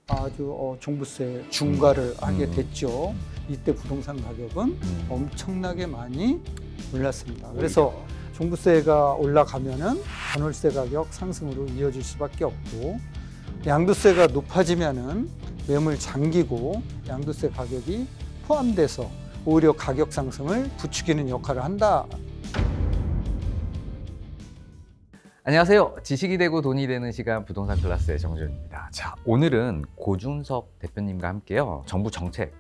아주 종부세 중과를 하게 됐죠. 이때 부동산 가격은 엄청나게 많이 올랐습니다. 그래서 종부세가 올라가면은 전월세 가격 상승으로 이어질 수밖에 없고, 양도세가 높아지면은 매물 잠기고 양도세 가격이 포함돼서 오히려 가격 상승을 부추기는 역할을 한다. 안녕하세요. 지식이 되고 돈이 되는 시간 부동산 클래스의 정준입니다. 자, 오늘은 고준석 대표님과 함께요. 정부 정책,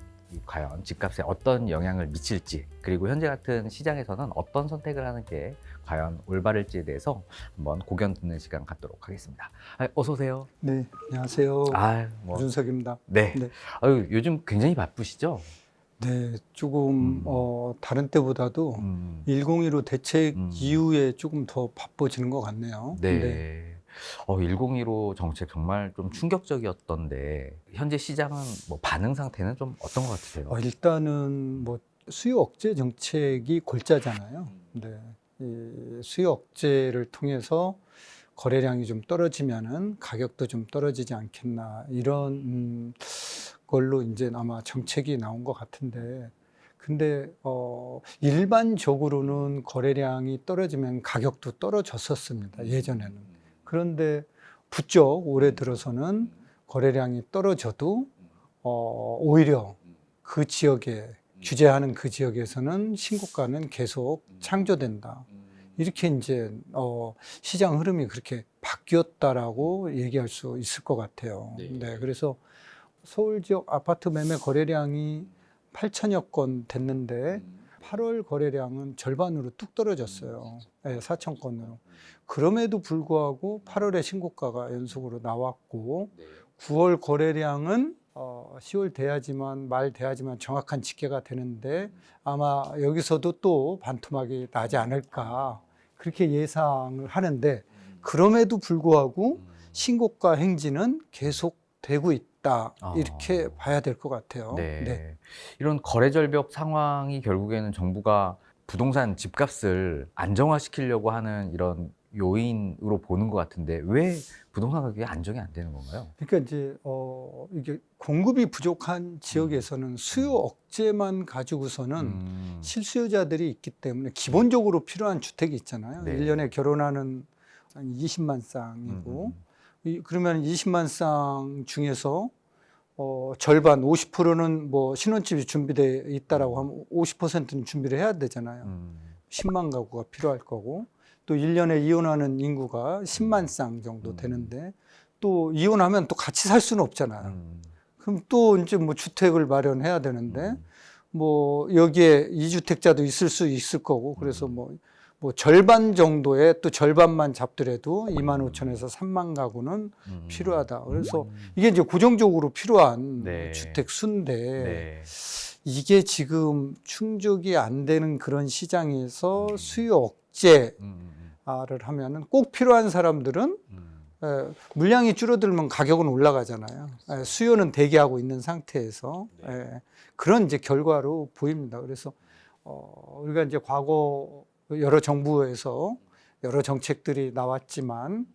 과연 집값에 어떤 영향을 미칠지, 그리고 현재 같은 시장에서는 어떤 선택을 하는 게 과연 올바를지에 대해서 한번 고견 듣는 시간 갖도록 하겠습니다. 어서 오세요. 네, 안녕하세요. 고준석입니다. 네. 네. 요즘 굉장히 바쁘시죠? 네, 조금 다른 때보다도 102로 대책 이후에 조금 더 바빠지는 것 같네요. 네. 102로 정책 정말 좀 충격적이었던데 현재 시장은 뭐 반응 상태는 좀 어떤 것 같으세요? 일단은 뭐 수요 억제 정책이 골자잖아요. 네, 이 수요 억제를 통해서 거래량이 좀 떨어지면은 가격도 좀 떨어지지 않겠나, 이런 걸로 이제 아마 정책이 나온 것 같은데, 근데 일반적으로는 거래량이 떨어지면 가격도 떨어졌었습니다, 예전에는. 그런데 부쩍 올해 들어서는 거래량이 떨어져도 오히려 그 지역에, 규제하는 그 지역에서는 신고가는 계속 창조된다, 이렇게 이제 시장 흐름이 그렇게 바뀌었다라고 얘기할 수 있을 것 같아요. 네, 그래서 서울 지역 아파트 매매 거래량이 8천여 건 됐는데 8월 거래량은 절반으로 뚝 떨어졌어요. 네, 4천 건으로. 그럼에도 불구하고 8월에 신고가가 연속으로 나왔고, 9월 거래량은 10월 돼야지만, 말 돼야지만 정확한 집계가 되는데 아마 여기서도 또 반토막이 나지 않을까, 그렇게 예상을 하는데, 그럼에도 불구하고 신고가 행진은 계속 되고 있다, 이렇게 봐야 될 것 같아요. 네. 이런 거래 절벽 상황이 결국에는 정부가 부동산 집값을 안정화시키려고 하는 이런 요인으로 보는 것 같은데 왜 부동산 가격이 안정이 안 되는 건가요? 그러니까 이제 이게 공급이 부족한 지역에서는 수요 억제만 가지고서는 실수요자들이 있기 때문에 기본적으로 필요한 주택이 있잖아요. 네. 1년에 결혼하는 한 20만 쌍이고, 그러면 20만 쌍 중에서 절반 50%는 뭐 신혼집이 준비되어 있다라고 하면 50%는 준비를 해야 되잖아요. 10만 가구가 필요할 거고, 또 1년에 이혼하는 인구가 10만 쌍 정도 되는데, 또 이혼하면 또 같이 살 수는 없잖아요. 그럼 또 이제 뭐 주택을 마련해야 되는데, 뭐 여기에 2주택자도 있을 수 있을 거고, 그래서 뭐 절반 정도의, 또 절반만 잡더라도 2만 5천에서 3만 가구는 필요하다. 그래서 이게 이제 고정적으로 필요한 주택 수인데, 이게 지금 충족이 안 되는 그런 시장에서 수요 억제를 하면은 꼭 필요한 사람들은 물량이 줄어들면 가격은 올라가잖아요. 수요는 대기하고 있는 상태에서 그런 이제 결과로 보입니다. 그래서 우리가 이제 과거 여러 정부에서 여러 정책들이 나왔지만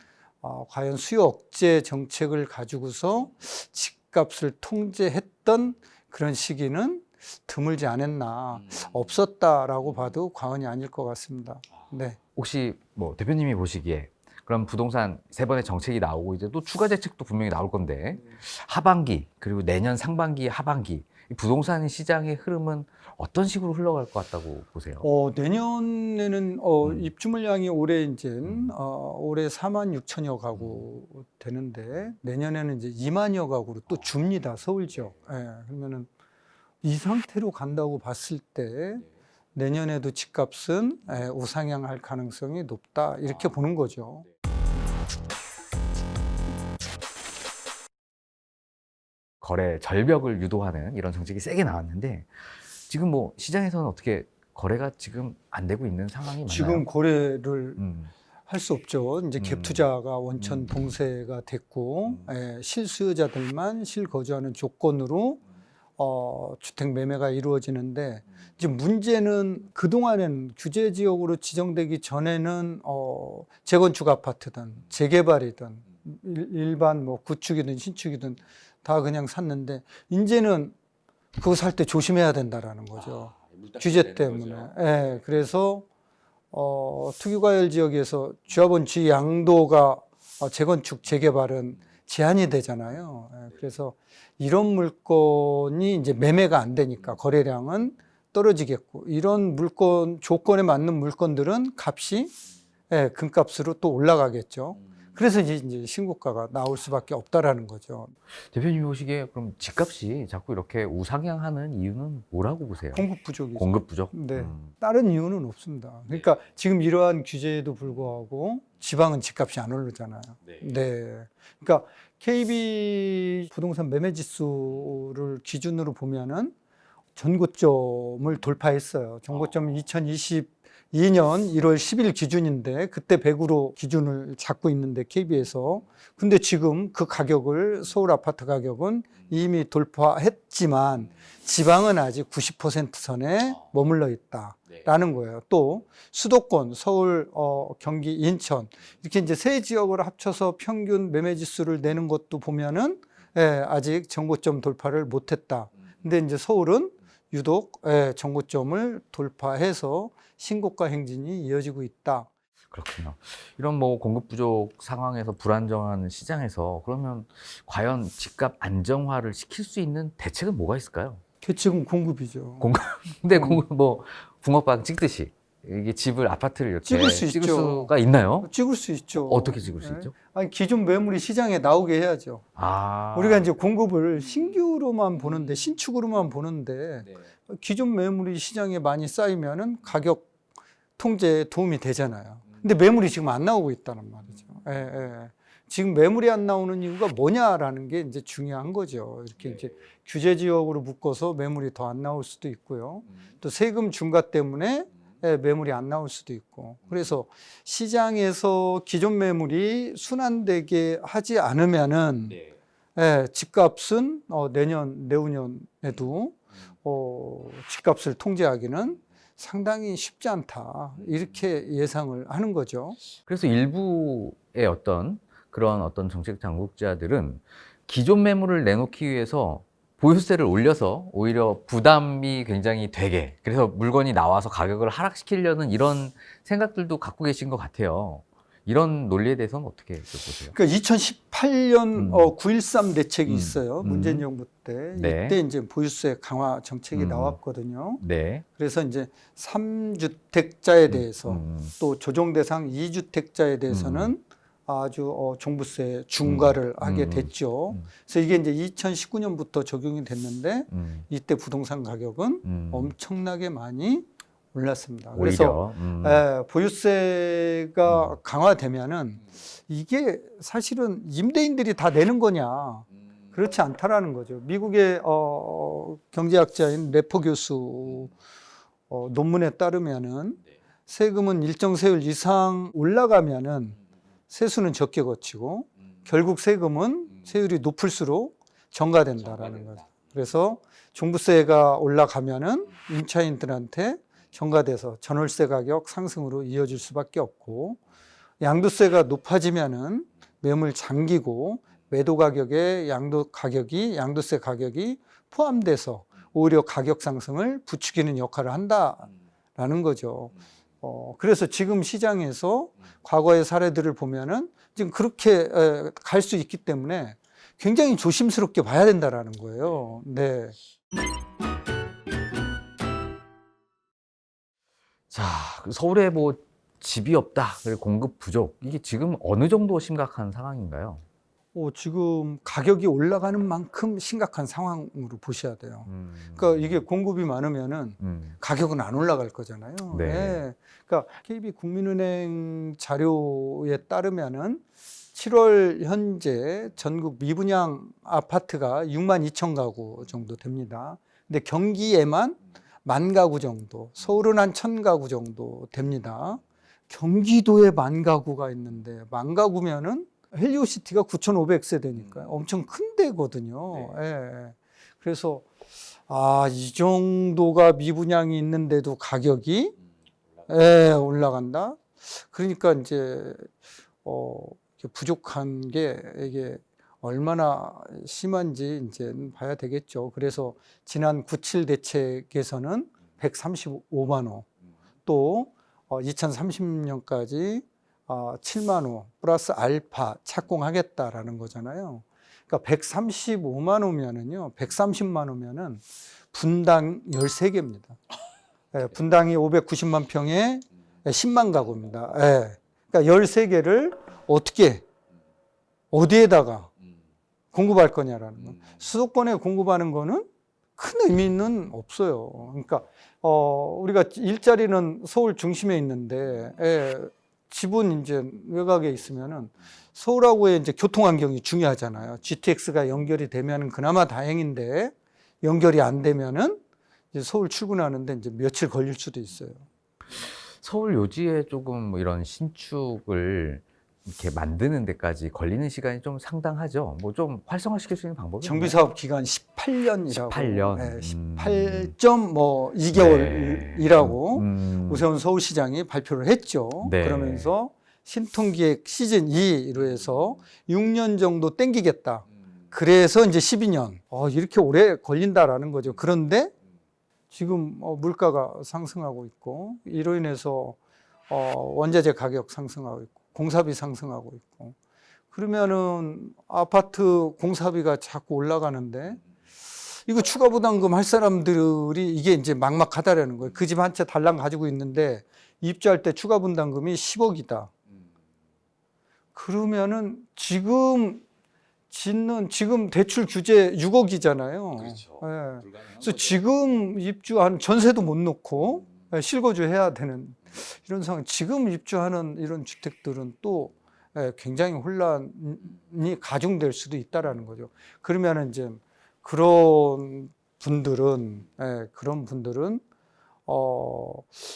과연 수요 억제 정책을 가지고서 집값을 통제했던 그런 시기는 드물지 않았나, 없었다라고 봐도 과언이 아닐 것 같습니다. 네. 혹시 뭐 대표님이 보시기에 그럼 부동산 세 번의 정책이 나오고 이제 또 추가 대책도 분명히 나올 건데 하반기 그리고 내년 상반기 하반기 이 부동산 시장의 흐름은 어떤 식으로 흘러갈 것 같다고 보세요? 내년에는 입주 물량이 올해 이제 올해 4만 6천여 가구 되는데, 내년에는 이제 2만여 가구로 또 줍니다, 서울 지역. 그러면은 이 상태로 간다고 봤을 때 내년에도 집값은 우상향할 가능성이 높다, 이렇게 보는 거죠. 거래 절벽을 유도하는 이런 정책이 세게 나왔는데 지금 뭐 시장에서는 어떻게 거래가 지금 안 되고 있는 상황이 맞나요? 지금 거래를 할 수 없죠. 이제 갭 투자가 원천 봉쇄가 됐고, 실수요자들만 실거주하는 조건으로 주택 매매가 이루어지는데, 이제 문제는 그동안은 규제 지역으로 지정되기 전에는 재건축 아파트든 재개발이든 일반 뭐 구축이든 신축이든 다 그냥 샀는데 이제는 그거 살 때 조심해야 된다라는 거죠. 규제 때문에. 예, 그래서 특유과열 지역에서 쥐화분 쥐 양도가 재건축 재개발은 제한이 되잖아요. 예, 그래서 이런 물건이 이제 매매가 안 되니까 거래량은 떨어지겠고, 이런 물건 조건에 맞는 물건들은 값이 예, 금값으로 또 올라가겠죠. 그래서 이제 신고가가 나올 수밖에 없다라는 거죠. 대표님이 보시기에 그럼 집값이 자꾸 이렇게 우상향하는 이유는 뭐라고 보세요? 공급 부족이죠. 공급 부족? 네. 다른 이유는 없습니다. 그러니까 지금 이러한 규제에도 불구하고 지방은 집값이 안 오르잖아요. 네. 그러니까 KB 부동산 매매 지수를 기준으로 보면은 전고점을 돌파했어요. 전고점이 2022년 1월 10일 기준인데 그때 100으로 기준을 잡고 있는데 KB에서, 근데 지금 그 가격을, 서울 아파트 가격은 이미 돌파했지만 지방은 아직 90% 선에 머물러 있다라는 거예요. 또 수도권, 서울, 경기, 인천 이렇게 이제 세 지역을 합쳐서 평균 매매 지수를 내는 것도 보면은 아직 정고점 돌파를 못했다. 근데 이제 서울은 유독 정고점을 돌파해서 신고가 행진이 이어지고 있다. 그렇군요. 이런 뭐 공급 부족 상황에서 불안정한 시장에서 그러면 과연 집값 안정화를 시킬 수 있는 대책은 뭐가 있을까요? 대책은 공급이죠. 근데 공급 뭐 붕어빵 찍듯이 이게 집을, 아파트를 이렇게 찍을 수 찍을 있죠. 수가 있나요? 찍을 수 있죠. 어떻게 찍을 수 있죠? 아니, 기존 매물이 시장에 나오게 해야죠. 우리가 이제 공급을 신규로만 보는데, 신축으로만 보는데 기존 매물이 시장에 많이 쌓이면은 가격 통제에 도움이 되잖아요. 근데 매물이 지금 안 나오고 있다는 말이죠. 지금 매물이 안 나오는 이유가 뭐냐라는 게 이제 중요한 거죠. 이렇게 이제 규제 지역으로 묶어서 매물이 더 안 나올 수도 있고요. 또 세금 중과 때문에 매물이 안 나올 수도 있고. 그래서 시장에서 기존 매물이 순환되게 하지 않으면은 집값은 내년, 내후년에도 집값을 통제하기는 상당히 쉽지 않다. 이렇게 예상을 하는 거죠. 그래서 일부의 그런 정책 당국자들은 기존 매물을 내놓기 위해서 보유세를 올려서 오히려 부담이 굉장히 되게, 그래서 물건이 나와서 가격을 하락시키려는 이런 생각들도 갖고 계신 것 같아요. 이런 논리에 대해서는 어떻게 보세요? 그러니까 2018년 9.13 대책이 있어요. 문재인 정부 때. 네. 이때 이제 보유세 강화 정책이 나왔거든요. 네. 그래서 이제 3주택자에 대해서 또 조정 대상 2주택자에 대해서는 아주 종부세 중과를 하게 됐죠. 그래서 이게 이제 2019년부터 적용이 됐는데 이때 부동산 가격은 엄청나게 많이 올랐습니다. 그래서 보유세가 강화되면은 이게 사실은 임대인들이 다 내는 거냐, 그렇지 않다라는 거죠. 미국의 경제학자인 레퍼 교수 논문에 따르면은 세금은 일정 세율 이상 올라가면은 세수는 적게 거치고 결국 세금은 세율이 높을수록 전가된다라는 거죠. 그래서 종부세가 올라가면은 임차인들한테 전가돼서 전월세 가격 상승으로 이어질 수밖에 없고, 양도세가 높아지면은 매물 잠기고 매도 가격에 양도세 가격이 포함돼서 오히려 가격 상승을 부추기는 역할을 한다라는 거죠. 그래서 지금 시장에서 과거의 사례들을 보면은 지금 그렇게 갈 수 있기 때문에 굉장히 조심스럽게 봐야 된다라는 거예요. 네. 자, 서울에 뭐 집이 없다, 그리고 공급 부족, 이게 지금 어느 정도 심각한 상황인가요? 지금 가격이 올라가는 만큼 심각한 상황으로 보셔야 돼요. 그러니까 이게 공급이 많으면은 가격은 안 올라갈 거잖아요. 네. 네. 그러니까 KB국민은행 자료에 따르면은 7월 현재 전국 미분양 아파트가 6만 2천 가구 정도 됩니다. 근데 경기에만 1만 가구 정도, 서울은 한 1,000 가구 정도 됩니다. 경기도에 1만 가구가 있는데 1만 가구면은 헬리오시티가 9,500세대니까 엄청 큰 데거든요. 예. 그래서 이 정도가 미분양이 있는데도 가격이 올라간다. 그러니까 이제 부족한 게 이게 얼마나 심한지 이제 봐야 되겠죠. 그래서 지난 97 대책에서는 135만 호, 또 2030년까지 7만 호 플러스 알파 착공하겠다라는 거잖아요. 그러니까 135만 호면은요, 130만 호면은 분당 13개입니다. 분당이 590만 평에 10만 가구입니다. 그러니까 13개를 어떻게, 어디에다가 공급할 거냐라는 거. 수도권에 공급하는 거는 큰 의미는 없어요. 그러니까 우리가 일자리는 서울 중심에 있는데, 집은 이제 외곽에 있으면은 서울하고의 이제 교통 환경이 중요하잖아요. GTX가 연결이 되면은 그나마 다행인데, 연결이 안 되면은 이제 서울 출근하는데 이제 며칠 걸릴 수도 있어요. 서울 요지에 조금 뭐 이런 신축을 이렇게 만드는 데까지 걸리는 시간이 좀 상당하죠. 뭐 좀 활성화시킬 수 있는 방법이 정비 사업 기간 18년이라고. 18년. 18.2개월이라고 오세훈 서울시장이 발표를 했죠. 네. 그러면서 신통기획 시즌 2로 해서 6년 정도 땡기겠다. 그래서 이제 12년. 이렇게 오래 걸린다라는 거죠. 그런데 지금 물가가 상승하고 있고, 이로 인해서 원자재 가격 상승하고 있고, 공사비 상승하고 있고, 그러면은 아파트 공사비가 자꾸 올라가는데, 이거 추가 부담금 할 사람들이 이게 이제 막막하다라는 거예요. 그 집 한 채 달랑 가지고 있는데 입주할 때 추가 부담금이 10억이다. 그러면은 지금 대출 규제 6억이잖아요. 그렇죠. 그래서 지금 입주한 전세도 못 놓고 실거주 해야 되는 이런 상황. 지금 입주하는 이런 주택들은 또 굉장히 혼란이 가중될 수도 있다라는 거죠. 그러면은 이제 그런 분들은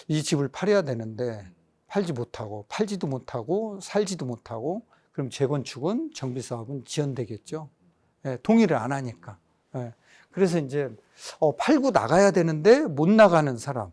이 집을 팔아야 되는데 팔지도 못하고 살지도 못하고, 그럼 재건축은 정비사업은 지연되겠죠. 동의를 안 하니까. 그래서 이제 팔고 나가야 되는데 못 나가는 사람.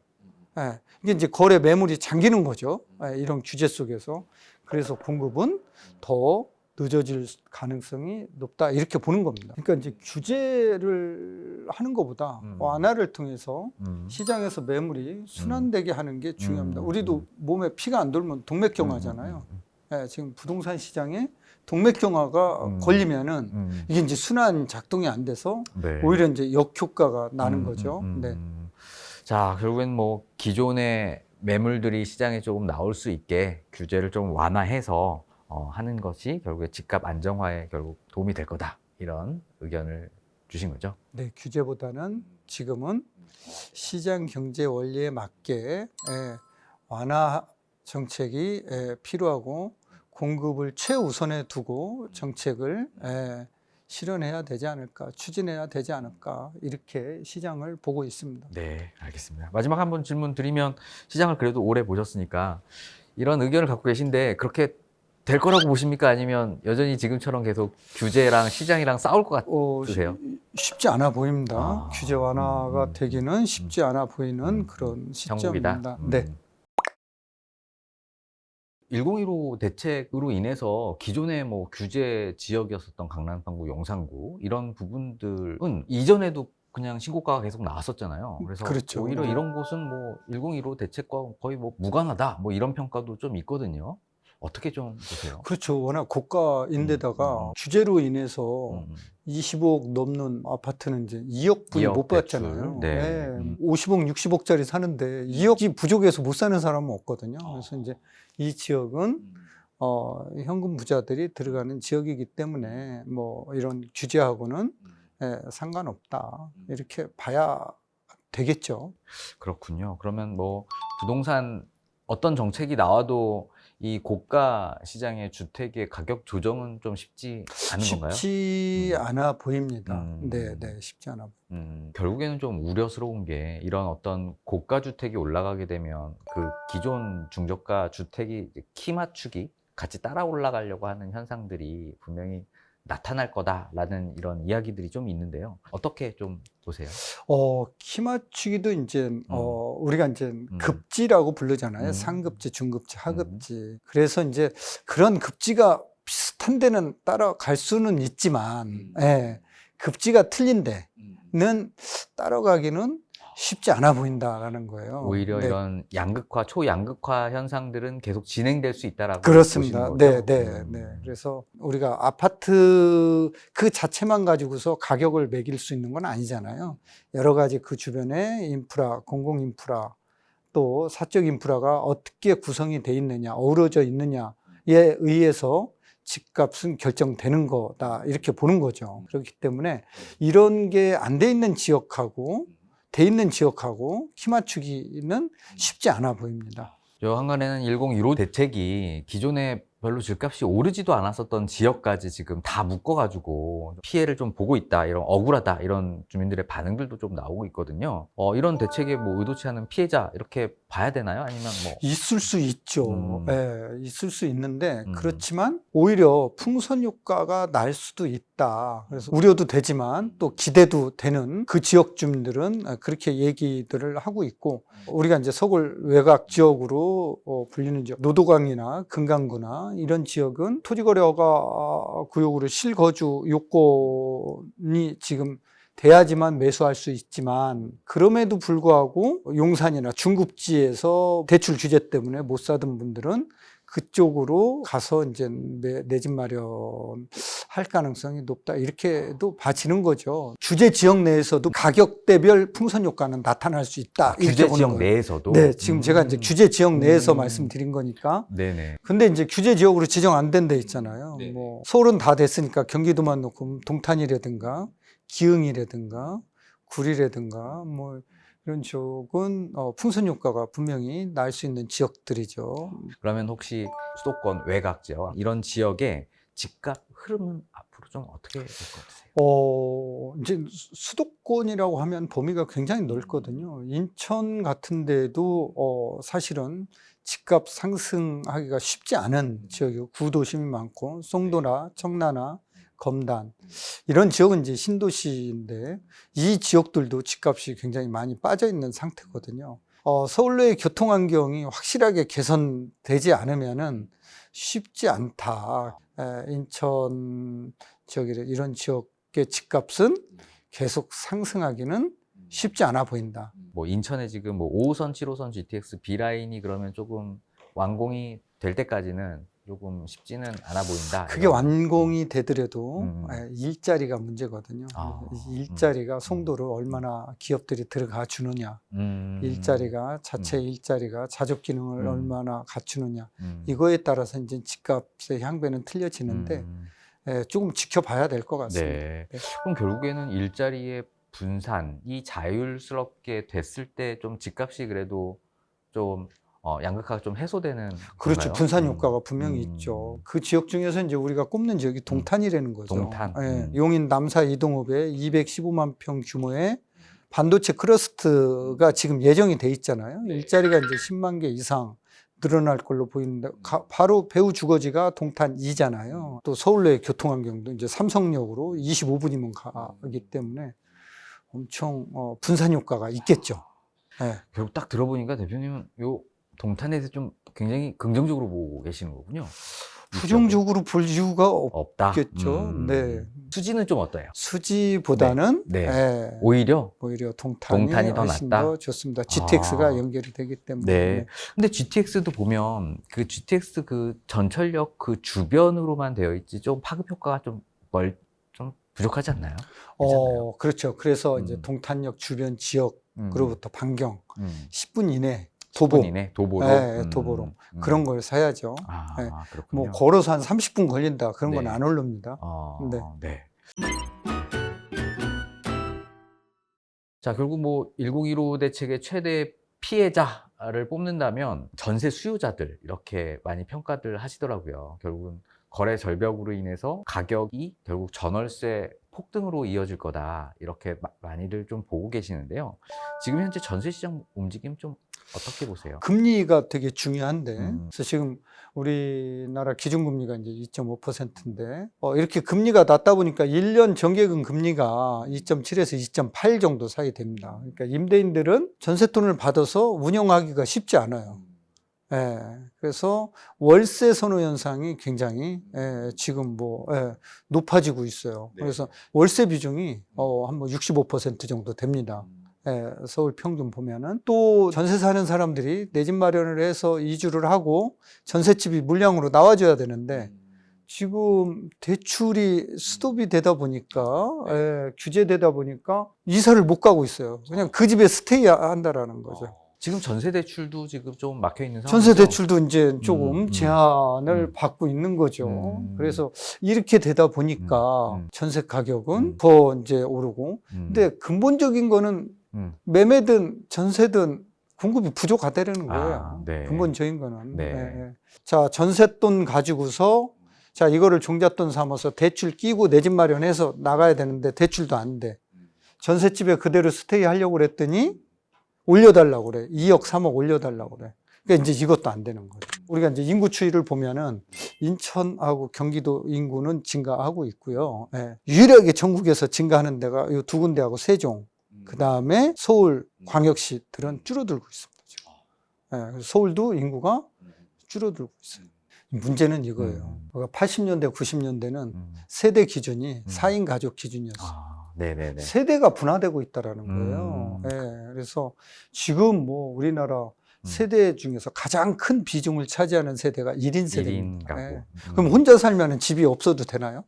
이게 이제 거래 매물이 잠기는 거죠. 이런 규제 속에서. 그래서 공급은 더 늦어질 가능성이 높다, 이렇게 보는 겁니다. 그러니까 이제 규제를 하는 것보다 완화를 통해서 시장에서 매물이 순환되게 하는 게 중요합니다. 우리도 몸에 피가 안 돌면 동맥경화잖아요. 지금 부동산 시장에 동맥경화가 걸리면은 이게 이제 순환 작동이 안 돼서 네. 오히려 이제 역효과가 나는 거죠. 네. 자, 결국엔 뭐 기존의 매물들이 시장에 조금 나올 수 있게 규제를 좀 완화해서 하는 것이 결국에 집값 안정화에 결국 도움이 될 거다, 이런 의견을 주신 거죠. 네, 규제보다는 지금은 시장 경제 원리에 맞게 완화 정책이 필요하고, 공급을 최우선에 두고 정책을 실현해야 되지 않을까, 추진해야 되지 않을까, 이렇게 시장을 보고 있습니다. 네, 알겠습니다. 마지막 한번 질문 드리면, 시장을 그래도 오래 보셨으니까 이런 의견을 갖고 계신데 그렇게 될 거라고 보십니까? 아니면 여전히 지금처럼 계속 규제랑 시장이랑 싸울 것 같으세요? 쉽지 않아 보입니다. 규제 완화가 되기는 쉽지 않아 보이는 그런 정국이다. 시점입니다. 네. 1015 대책으로 인해서 기존의 뭐 규제 지역이었었던 강남, 판구, 용산구 이런 부분들은 이전에도 그냥 신고가가 계속 나왔었잖아요. 그래서 그렇죠. 오히려 이런 곳은 뭐 1015 대책과 거의 뭐 무관하다, 뭐 이런 평가도 좀 있거든요. 어떻게 좀 보세요? 그렇죠. 워낙 고가인데다가 규제로 인해서 25억 넘는 아파트는 이제 2억 분이 2억 못 받잖아요. 대출. 네. 50억, 60억짜리 사는데 2억이 부족해서 못 사는 사람은 없거든요. 그래서 이제 이 지역은 현금 부자들이 들어가는 지역이기 때문에 뭐 이런 규제하고는 상관없다, 이렇게 봐야 되겠죠. 그렇군요. 그러면 뭐 부동산 어떤 정책이 나와도 이 고가 시장의 주택의 가격 조정은 좀 쉽지 않은 건가요? 쉽지 않아 보입니다. 네, 쉽지 않아 보입니다. 결국에는 좀 우려스러운 게, 이런 어떤 고가 주택이 올라가게 되면 그 기존 중저가 주택이 키 맞추기, 같이 따라 올라가려고 하는 현상들이 분명히 나타날 거다라는 이런 이야기들이 좀 있는데요. 어떻게 좀 보세요? 키 맞추기도 이제 우리가 이제 급지라고 부르잖아요. 상급지, 중급지, 하급지. 그래서 이제 그런 급지가 비슷한 데는 따라갈 수는 있지만 예, 급지가 틀린 데는 따라가기는 쉽지 않아 보인다라는 거예요. 오히려 네. 이런 양극화, 초양극화 현상들은 계속 진행될 수 있다라고 그렇습니다. 보시는 네, 거죠? 네, 네. 그래서 우리가 아파트 그 자체만 가지고서 가격을 매길 수 있는 건 아니잖아요. 여러 가지 그 주변에 인프라, 공공 인프라, 또 사적 인프라가 어떻게 구성이 돼 있느냐, 어우러져 있느냐에 의해서 집값은 결정되는 거다. 이렇게 보는 거죠. 그렇기 때문에 이런 게 안 돼 있는 지역하고 돼 있는 지역하고 키 맞추기는 쉽지 않아 보입니다. 저 한간에는 1015 대책이 기존에 별로 집값이 오르지도 않았었던 지역까지 지금 다 묶어가지고 피해를 좀 보고 있다, 이런 억울하다, 이런 주민들의 반응들도 좀 나오고 있거든요. 이런 대책에 뭐 의도치 않은 피해자 이렇게 봐야 되나요? 아니면 뭐 있을 수 있죠. 예, 있을 수 있는데 음. 그렇지만 오히려 풍선 효과가 날 수도 있다. 그래서 우려도 되지만 또 기대도 되는 그 지역 주민들은 그렇게 얘기들을 하고 있고, 우리가 이제 서울 외곽 지역으로 불리는 지역, 노도강이나 금강구나 이런 지역은 토지거래허가 구역으로 실거주 요건이 지금 돼야지만 매수할 수 있지만, 그럼에도 불구하고 용산이나 중급지에서 대출 규제 때문에 못 사던 분들은 그쪽으로 가서 이제 내 집 마련할 가능성이 높다, 이렇게도 봐지는 거죠. 규제 지역 내에서도 가격대별 풍선 효과는 나타날 수 있다. 이렇게 규제 보는 지역 거예요. 내에서도? 네, 지금 제가 이제 규제 지역 내에서 말씀드린 거니까. 네네. 근데 이제 규제 지역으로 지정 안 된 데 있잖아요. 네. 뭐 서울은 다 됐으니까 경기도만 놓고 동탄이라든가 기흥이라든가 구리라든가 뭐 이런 지역은 풍선 효과가 분명히 날 수 있는 지역들이죠. 그러면 혹시 수도권 외곽 지역, 이런 지역의 집값 흐름은 앞으로 좀 어떻게 될 것 같으세요? 이제 수도권이라고 하면 범위가 굉장히 넓거든요. 인천 같은 데도 사실은 집값 상승하기가 쉽지 않은 지역이고, 구도심이 많고, 송도나 청라나 검단 이런 지역은 이제 신도시인데, 이 지역들도 집값이 굉장히 많이 빠져 있는 상태거든요. 서울 내의 교통 환경이 확실하게 개선되지 않으면은 쉽지 않다. 인천 지역이라 이런 지역의 집값은 계속 상승하기는 쉽지 않아 보인다. 뭐 인천에 지금 뭐 5호선, 7호선 GTX B라인이 그러면 조금 완공이 될 때까지는 조금 쉽지는 않아 보인다. 그게 이런. 완공이 되더라도 음. 일자리가 문제거든요. 일자리가 송도로 얼마나 기업들이 들어가 주느냐, 일자리가 자체 일자리가 자족 기능을 얼마나 갖추느냐, 이거에 따라서 이제 집값의 향배는 틀려지는데 조금 지켜봐야 될 것 같습니다. 네. 그럼 결국에는 일자리의 분산이 자율스럽게 됐을 때 좀 집값이 그래도 좀 양극화가 좀 해소되는 그렇죠. 건가요? 분산 효과가 분명히 있죠. 그 지역 중에서 이제 우리가 꼽는 지역이 동탄이라는 거죠. 동탄. 예, 용인 남사 이동읍에 215만 평 규모의 반도체 클러스터가 지금 예정이 돼 있잖아요. 일자리가 이제 10만 개 이상 늘어날 걸로 보이는데, 바로 배후 주거지가 동탄 2잖아요. 또 서울 내 교통 환경도 이제 삼성역으로 25분이면 가기 때문에 엄청 분산 효과가 있겠죠. 예. 결국 딱 들어보니까 대표님은 요 동탄에 대해서 좀 굉장히 긍정적으로 보고 계시는 거군요. 부정적으로 볼 이유가 없다. 없겠죠. 네. 수지는 좀 어때요? 수지보다는 네. 예, 오히려 동탄이 더 훨씬 낫다? 더 좋습니다. GTX가 연결이 되기 때문에. 네. 근데 GTX도 보면 그 GTX 그 전철역 그 주변으로만 되어 있지 좀 파급 효과가 좀 부족하지 않나요? 그렇죠. 그래서 이제 동탄역 주변 지역으로부터 반경 10분 이내 10분 이내 도보로. 네, 도보로 그런 걸 사야죠. 네. 그렇군요. 뭐 걸어서 한 30분 걸린다 그런 건 네. 안 오릅니다. 네. 네. 자, 결국 뭐 1015 대책의 최대 피해자를 뽑는다면 전세 수요자들 이렇게 많이 평가들 하시더라고요. 결국은 거래 절벽으로 인해서 가격이 결국 전월세 폭등으로 이어질 거다, 이렇게 많이들 좀 보고 계시는데요. 지금 현재 전세 시장 움직임 좀 어떻게 보세요? 금리가 되게 중요한데, 그래서 지금 우리나라 기준금리가 이제 2.5%인데, 이렇게 금리가 낮다 보니까 1년 정기금 금리가 2.7에서 2.8 정도 사이 됩니다. 그러니까 임대인들은 전세돈을 받아서 운영하기가 쉽지 않아요. 그래서 월세 선호 현상이 굉장히 지금 높아지고 있어요. 네. 그래서 월세 비중이 한 65% 정도 됩니다. 서울 평균 보면은 또 전세 사는 사람들이 내 집 마련을 해서 이주를 하고 전셋집이 물량으로 나와줘야 되는데 지금 대출이 스톱이 되다 보니까 규제되다 보니까 이사를 못 가고 있어요. 그냥 그 집에 스테이 한다라는 거죠. 지금 전세 대출도 지금 좀 막혀 있는 상황이죠. 전세 대출도 이제 조금 제한을 음. 받고 있는 거죠. 음. 그래서 이렇게 되다 보니까 전세 가격은 음. 더 이제 오르고. 근데 근본적인 거는 매매든 전세든 공급이 부족하다는 거예요. 네. 근본적인 거는. 네. 자, 전셋돈 가지고서 자, 이거를 종잣돈 삼아서 대출 끼고 내 집 마련해서 나가야 되는데 대출도 안 돼. 전셋집에 그대로 스테이 하려고 그랬더니 올려달라고 그래. 2억, 3억 올려달라고 그래. 그러니까 이제 이것도 안 되는 거죠. 우리가 이제 인구 추이를 보면은 인천하고 경기도 인구는 증가하고 있고요. 유일하게 전국에서 증가하는 데가 이 두 군데하고 세종, 그 다음에 서울 광역시들은 줄어들고 있습니다. 지금. 그래서 서울도 인구가 줄어들고 있어요. 문제는 이거예요. 80년대, 90년대는 세대 기준이 4인 가족 기준이었어요. 네네네. 세대가 분화되고 있다라는 거예요. 그래서 지금 우리나라 세대 중에서 가장 큰 비중을 차지하는 세대가 1인 세대입니다. 1인 가구. 그럼 혼자 살면 집이 없어도 되나요?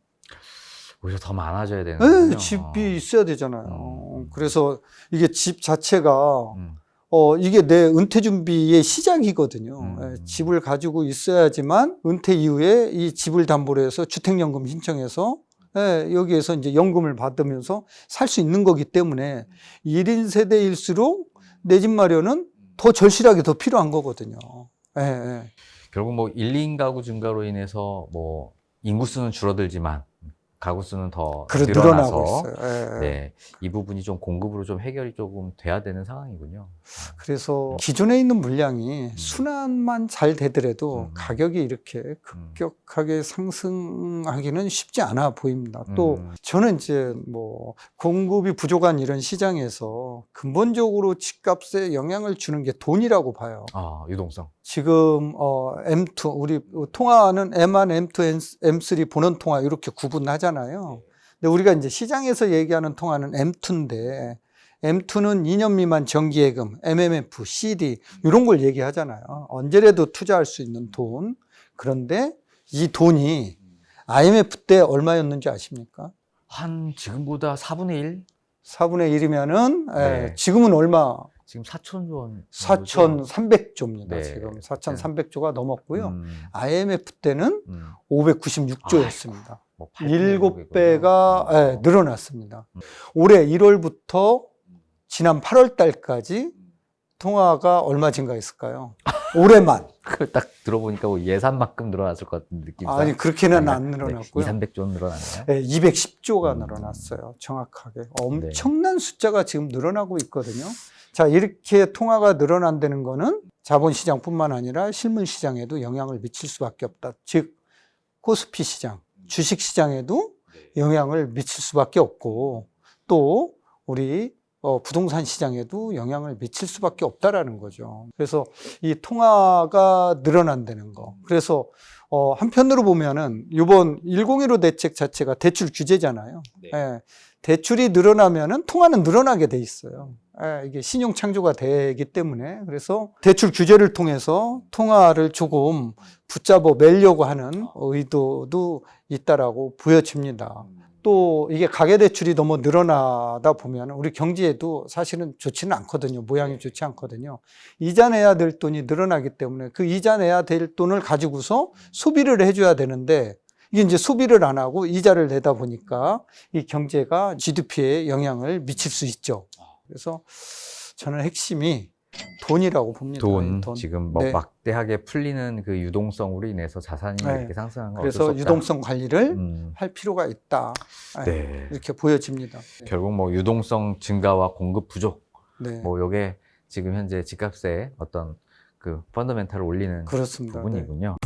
오히려 더 많아져야 되는 거군요. 집이 있어야 되잖아요. 그래서 이게 집 자체가 이게 내 은퇴 준비의 시작이거든요. 집을 가지고 있어야지만 은퇴 이후에 이 집을 담보로 해서 주택연금 신청해서 여기에서 이제 연금을 받으면서 살 수 있는 거기 때문에 1인 세대일수록 내 집 마련은 더 절실하게 더 필요한 거거든요. 결국 1, 2인 가구 증가로 인해서 인구수는 줄어들지만 가구 수는 더 늘어나고 늘어나서 있어요. 네, 이 부분이 좀 공급으로 좀 해결이 조금 돼야 되는 상황이군요. 그래서 기존에 있는 물량이 순환만 잘 되더라도 가격이 이렇게 급격하게 상승하기는 쉽지 않아 보입니다. 또 저는 이제 공급이 부족한 이런 시장에서 근본적으로 집값에 영향을 주는 게 돈이라고 봐요. 유동성. 지금 M2 우리 통화는 M1, M2, M3 본원 통화 이렇게 구분하잖아요. 근데 우리가 이제 시장에서 얘기하는 통화는 M2인데 M2는 2년 미만 정기예금, MMF, CD 이런 걸 얘기하잖아요. 언제라도 투자할 수 있는 돈. 그런데 이 돈이 IMF 때 얼마였는지 아십니까? 한 지금보다 4분의 1? 4분의 1이면은 네. 지금은 얼마? 지금 4,000조 원. 4,300조입니다. 네. 지금 4,300조가 넘었고요. 음, IMF 때는 음. 596조였습니다. 8,600 7배가 늘어났습니다. 올해 1월부터 지난 8월 달까지 통화가 얼마 증가했을까요? 올해만. 딱 들어보니까 예산만큼 늘어났을 것 같은 느낌. 아니, 그렇게는 안 늘어났고요. 200, 300조 늘어났나요? 210조가 늘어났어요. 정확하게. 엄청난 숫자가 지금 늘어나고 있거든요. 자, 이렇게 통화가 늘어난다는 거는 자본시장뿐만 아니라 실물시장에도 영향을 미칠 수밖에 없다. 즉, 코스피 시장, 주식시장에도 영향을 미칠 수밖에 없고, 또 우리 부동산 시장에도 영향을 미칠 수밖에 없다라는 거죠. 그래서 이 통화가 늘어난다는 거. 그래서 한편으로 보면은 이번 1015 대책 자체가 대출 규제잖아요. 대출이 늘어나면은 통화는 늘어나게 돼 있어요. 이게 신용 창조가 되기 때문에. 그래서 대출 규제를 통해서 통화를 조금 붙잡아 매려고 하는 의도도 있다라고 보여집니다. 또 이게 가계대출이 너무 늘어나다 보면 우리 경제에도 사실은 좋지는 않거든요. 모양이 좋지 않거든요. 이자 내야 될 돈이 늘어나기 때문에 그 이자 내야 될 돈을 가지고서 소비를 해줘야 되는데 이게 이제 소비를 안 하고 이자를 내다 보니까 이 경제가 GDP에 영향을 미칠 수 있죠. 그래서 저는 핵심이 돈이라고 봅니다. 돈. 지금 네. 막대하게 풀리는 그 유동성으로 인해서 자산이 이렇게 상승한 건 어쩔 수 그래서 없다. 유동성 관리를 할 필요가 있다. 네. 이렇게 보여집니다. 결국 유동성 증가와 공급 부족. 네. 요게 지금 현재 집값의 어떤 그 펀더멘탈을 올리는 그렇습니다. 부분이군요.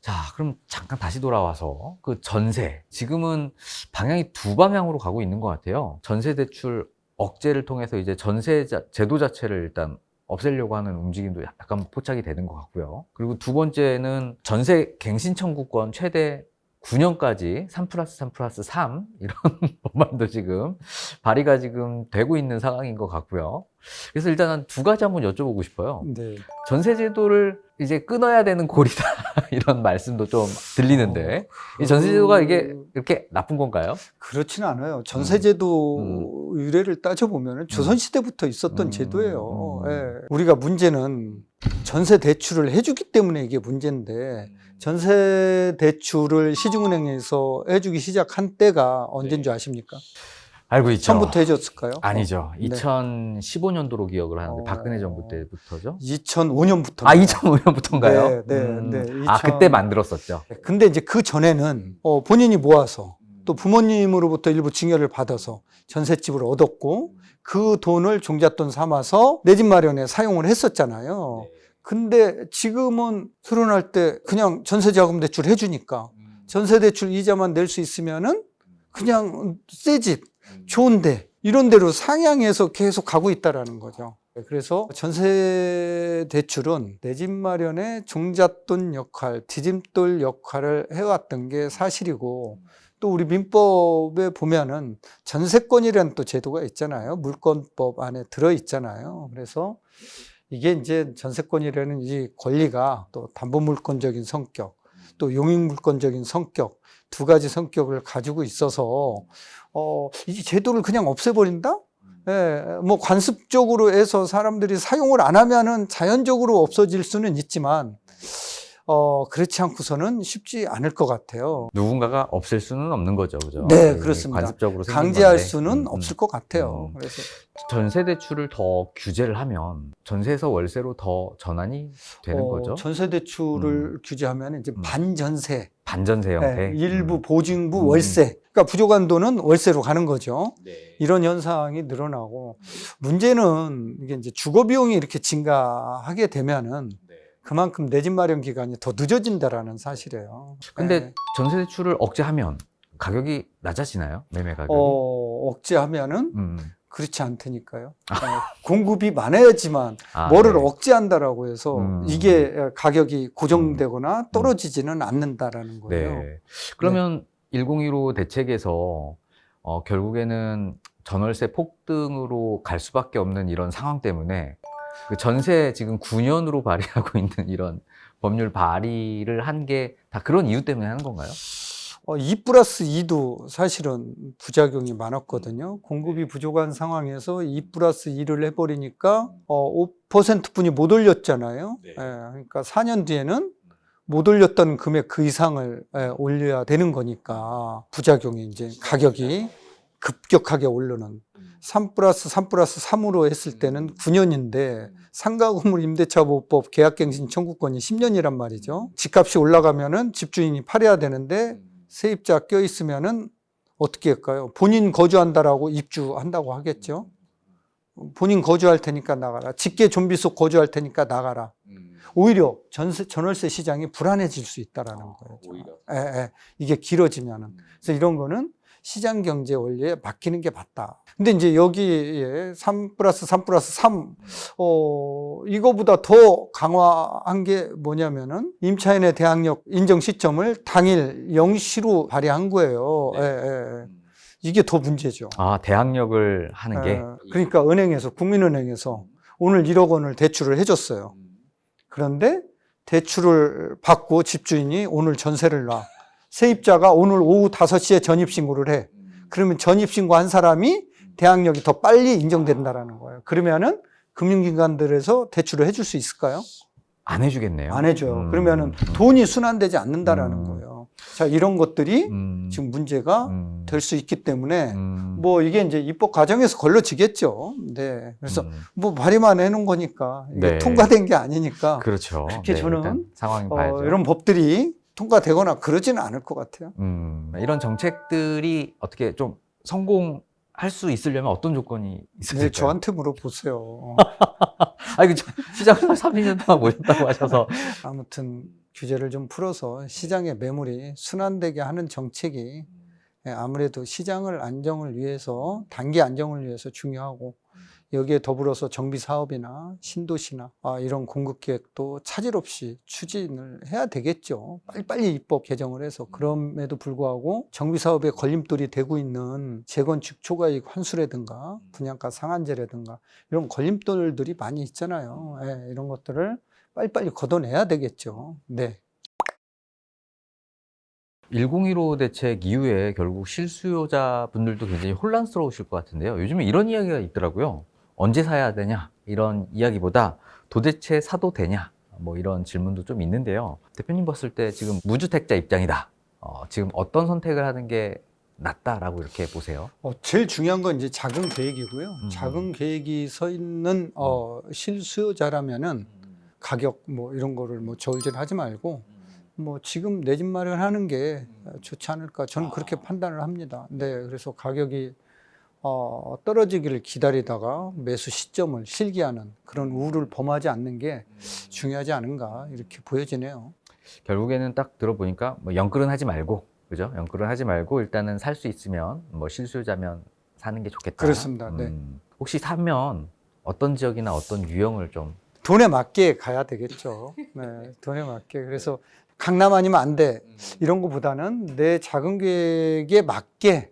자, 그럼 잠깐 다시 돌아와서 그 전세. 지금은 방향이 두 방향으로 가고 있는 것 같아요. 전세 대출 억제를 통해서 이제 전세 제도 자체를 일단 없애려고 하는 움직임도 약간 포착이 되는 것 같고요. 그리고 두 번째는 전세 갱신 청구권 최대 9년까지 3+3+3 이런 법안도 지금 발의가 지금 되고 있는 상황인 것 같고요. 그래서 일단 한 두 가지 한번 여쭤보고 싶어요. 네. 전세 제도를 이제 끊어야 되는 꼴이다 이런 말씀도 좀 들리는데 이 전세 제도가 이게 이렇게 나쁜 건가요? 그렇지는 않아요. 전세제도 유래를 따져보면 조선시대부터 있었던 제도예요. 예. 우리가 문제는 전세 대출을 해주기 때문에 이게 문제인데 전세 대출을 시중은행에서 해주기 시작한 때가 언제인 줄 아십니까? 알고 있죠. 처음부터 해줬을까요? 아니죠. 네. 2015년도로 기억을 하는데 박근혜 정부 때부터죠. 2005년부터. 아, 2005년부터인가요? 네. 아, 그때 만들었었죠. 근데 이제 그 전에는 본인이 모아서 또 부모님으로부터 일부 증여를 받아서 전셋집을 얻었고 그 돈을 종잣돈 삼아서 내 집 마련에 사용을 했었잖아요. 근데 지금은 결혼할 때 그냥 전세자금 대출 해주니까 전세대출 이자만 낼 수 있으면은 그냥 새 집, 좋은데 이런 데로 상향해서 계속 가고 있다라는 거죠. 그래서 전세 대출은 내 집 마련의 종잣돈 역할, 디딤돌 역할을 해왔던 게 사실이고 또 우리 민법에 보면은 전세권이라는 또 제도가 있잖아요. 물권법 안에 들어있잖아요. 그래서 이게 이제 전세권이라는 이 권리가 또 담보물권적인 성격, 또 용익물권적인 성격, 두 가지 성격을 가지고 있어서 이 제도를 그냥 없애버린다? 예, 뭐 관습적으로 해서 사람들이 사용을 안 하면은 자연적으로 없어질 수는 있지만 그렇지 않고서는 쉽지 않을 것 같아요. 누군가가 없앨 수는 없는 거죠, 그죠? 네, 그렇습니다. 관습적으로 생긴 강제할 건데. 수는 없을 것 같아요. 그래서 전세 대출을 더 규제를 하면 전세에서 월세로 더 전환이 되는 거죠? 전세 대출을 규제하면 이제 반전세, 반전세 형태. 일부 보증부 월세, 그러니까 부족한 돈은 월세로 가는 거죠. 이런 현상이 늘어나고 문제는 이게 이제 주거 비용이 이렇게 증가하게 되면은 그만큼 내 집 마련 기간이 더 늦어진다라는 사실이에요. 근데 전세 대출을 억제하면 가격이 낮아지나요? 매매 가격이? 억제하면은 그렇지 않다니까요. 공급이 많아야지만 뭐를 네. 억제한다라고 해서 이게 가격이 고정되거나 떨어지지는 않는다라는 거예요. 네. 그러면 1015 대책에서 결국에는 전월세 폭등으로 갈 수밖에 없는 이런 상황 때문에 그 전세 지금 9년으로 발의하고 있는 이런 법률 발의를 한 게 다 그런 이유 때문에 하는 건가요? 2+2도 사실은 부작용이 많았거든요. 공급이 부족한 상황에서 2+2를 해버리니까 5%뿐이 못 올렸잖아요. 그러니까 4년 뒤에는 못 올렸던 금액 그 이상을 올려야 되는 거니까 부작용이 이제 가격이 급격하게 오르는 3+3+3으로 했을 때는 9년인데 상가 건물 임대차 보호법 계약갱신 청구권이 10년이란 말이죠. 집값이 올라가면은 집주인이 팔아야 되는데 세입자 껴있으면은 어떻게 할까요? 본인 거주한다라고 입주한다고 하겠죠. 본인 거주할 테니까 나가라. 직계 좀비 속 거주할 테니까 나가라. 오히려 전월세 시장이 불안해질 수 있다라는 거예요. 오히려. 이게 길어지면은. 그래서 이런 거는 시장 경제 원리에 맡기는 게 맞다. 근데 이제 여기에 3+3+3, 이거보다 더 강화한 게 뭐냐면은 임차인의 대항력 인정 시점을 당일 0시로 발휘한 거예요. 이게 더 문제죠. 아, 대항력을 하는 게? 그러니까 은행에서, 국민은행에서 오늘 1억 원을 대출을 해줬어요. 그런데 대출을 받고 집주인이 오늘 전세를 놔. 세입자가 오늘 오후 5시에 전입신고를 해. 그러면 전입신고한 사람이 대항력이 더 빨리 인정된다라는 거예요. 그러면은 금융기관들에서 대출을 해줄 수 있을까요? 안 해주겠네요. 안 해줘요. 그러면은 돈이 순환되지 않는다라는 거예요. 자, 이런 것들이 지금 문제가 될 수 있기 때문에 뭐 이게 이제 입법 과정에서 걸러지겠죠. 네. 그래서 뭐 발의만 해놓은 거니까 이게 통과된 게 아니니까. 그렇죠. 그렇게 저는 상황이 봐야죠. 이런 법들이 통과되거나 그러지는 않을 것 같아요. 이런 정책들이 어떻게 좀 성공할 수 있으려면 어떤 조건이 있을까요? 네, 저한테 물어보세요. 아니, 시장을 3년 동안 모셨다고 하셔서. 아무튼 규제를 좀 풀어서 시장의 매물이 순환되게 하는 정책이 아무래도 시장을 안정을 위해서, 단기 안정을 위해서 중요하고, 여기에 더불어서 정비 사업이나 신도시나 이런 공급 계획도 차질 없이 추진을 해야 되겠죠. 빨리빨리 입법 개정을 해서. 그럼에도 불구하고 정비 사업에 걸림돌이 되고 있는 재건축 초과이익 환수라든가 분양가 상한제라든가 이런 걸림돌들이 많이 있잖아요. 이런 것들을 빨리빨리 걷어내야 되겠죠. 네. 1015 대책 이후에 결국 실수요자분들도 굉장히 혼란스러우실 것 같은데요. 요즘에 이런 이야기가 있더라고요. 언제 사야 되냐? 이런 이야기보다 도대체 사도 되냐? 뭐 이런 질문도 좀 있는데요. 대표님 봤을 때 지금 무주택자 입장이다. 지금 어떤 선택을 하는 게 낫다라고 이렇게 보세요? 제일 중요한 건 이제 자금 계획이고요. 자금 계획이 서 있는 실수요자라면은 가격 뭐 이런 거를 뭐 저울질하지 말고 뭐 지금 내 집 마련하는 게 좋지 않을까, 저는 그렇게 판단을 합니다. 네, 그래서 가격이 떨어지기를 기다리다가 매수 시점을 실기하는 그런 우를 범하지 않는 게 중요하지 않은가 이렇게 보여지네요. 결국에는 딱 들어보니까 뭐 영끌은 하지 말고, 그죠? 영끌은 하지 말고 일단은 살 수 있으면 뭐 실수요자면 사는 게 좋겠다. 그렇습니다. 네. 혹시 사면 어떤 지역이나 어떤 유형을 좀 돈에 맞게 가야 되겠죠. 네, 돈에 맞게. 그래서 강남 아니면 안 돼. 이런 것보다는 내 자금 계획에 맞게